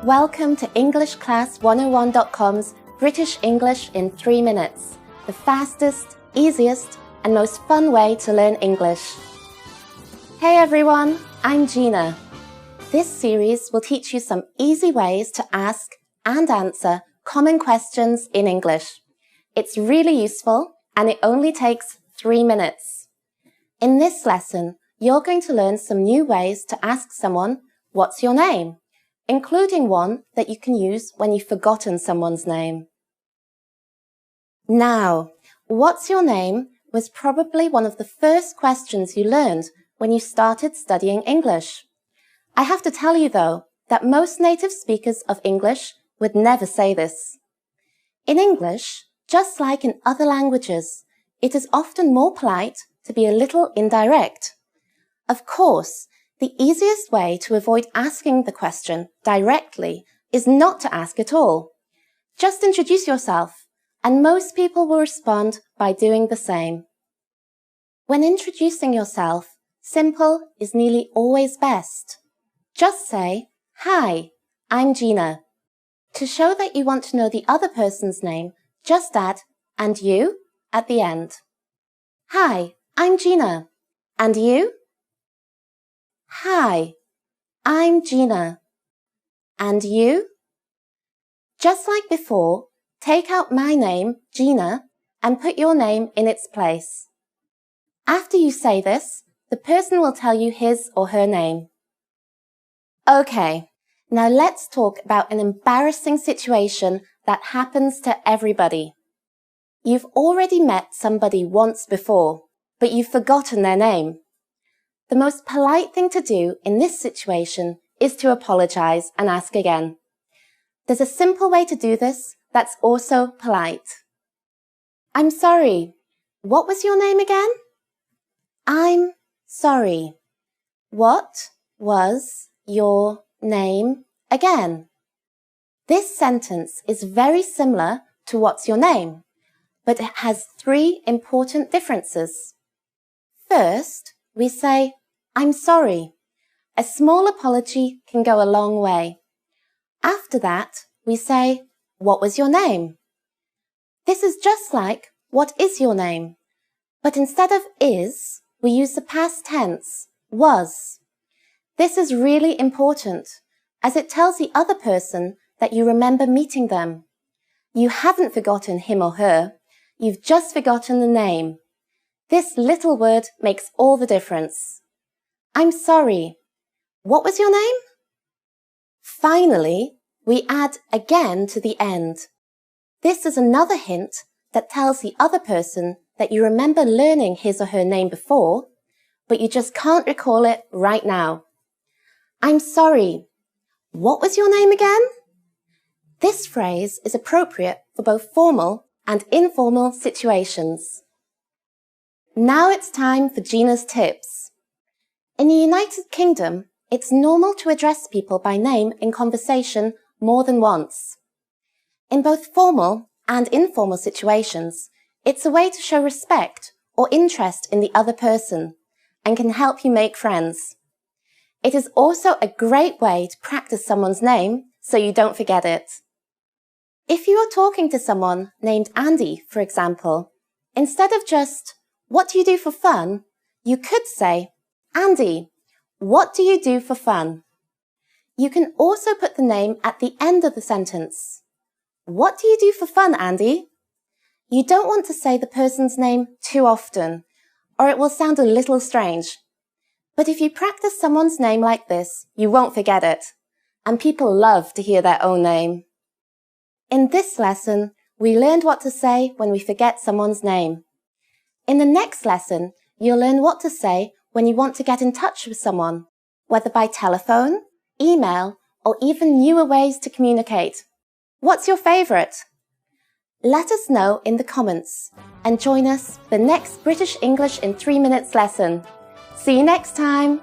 Welcome to EnglishClass101.com's British English in 3 minutes, the fastest, easiest and most fun way to learn English. Hey everyone, I'm Gina. This series will teach you some easy ways to ask and answer common questions in English. It's really useful and it only takes 3 minutes. In this lesson, you're going to learn some new ways to ask someone, "What's your name?" including one that you can use when you've forgotten someone's name. Now, what's your name was probably one of the first questions you learned when you started studying English. I have to tell you though, that most native speakers of English would never say this. In English, just like in other languages, it is often more polite to be a little indirect. Of course, the easiest way to avoid asking the question directly is not to ask at all. Just introduce yourself, and most people will respond by doing the same. When introducing yourself, simple is nearly always best. Just say, "Hi, I'm Gina." To show that you want to know the other person's name, just add "and you" at the end. "Hi, I'm Gina. And you?" "Hi, I'm Gina. And you?" Just like before, take out my name, Gina, and put your name in its place. After you say this, the person will tell you his or her name. Okay, now let's talk about an embarrassing situation that happens to everybody. You've already met somebody once before, but you've forgotten their name. The most polite thing to do in this situation is to apologize and ask again. There's a simple way to do this that's also polite. "I'm sorry. What was your name again?" "I'm sorry. What was your name again?" This sentence is very similar to "What's your name?" but it has 3 important differences. First, we say, "I'm sorry." A small apology can go a long way. After that, we say, "What was your name?" This is just like, "What is your name?" But instead of is, we use the past tense, was. This is really important, as it tells the other person that you remember meeting them. You haven't forgotten him or her, you've just forgotten the name. This little word makes all the difference. "I'm sorry. What was your name?" Finally, we add again to the end. This is another hint that tells the other person that you remember learning his or her name before, but you just can't recall it right now. "I'm sorry. What was your name again?" This phrase is appropriate for both formal and informal situations. Now it's time for Gina's tips. In the United Kingdom, it's normal to address people by name in conversation more than once. In both formal and informal situations, it's a way to show respect or interest in the other person and can help you make friends. It is also a great way to practice someone's name so you don't forget it. If you are talking to someone named Andy, for example, instead of just, "What do you do for fun?" you could say, "Andy, what do you do for fun?" You can also put the name at the end of the sentence. "What do you do for fun, Andy?" You don't want to say the person's name too often, or it will sound a little strange. But if you practice someone's name like this, you won't forget it, and people love to hear their own name. In this lesson, we learned what to say when we forget someone's name. In the next lesson, you'll learn what to say when you want to get in touch with someone, whether by telephone, email, or even newer ways to communicate. What's your favourite? Let us know in the comments and join us for the next British English in 3 minutes lesson. See you next time!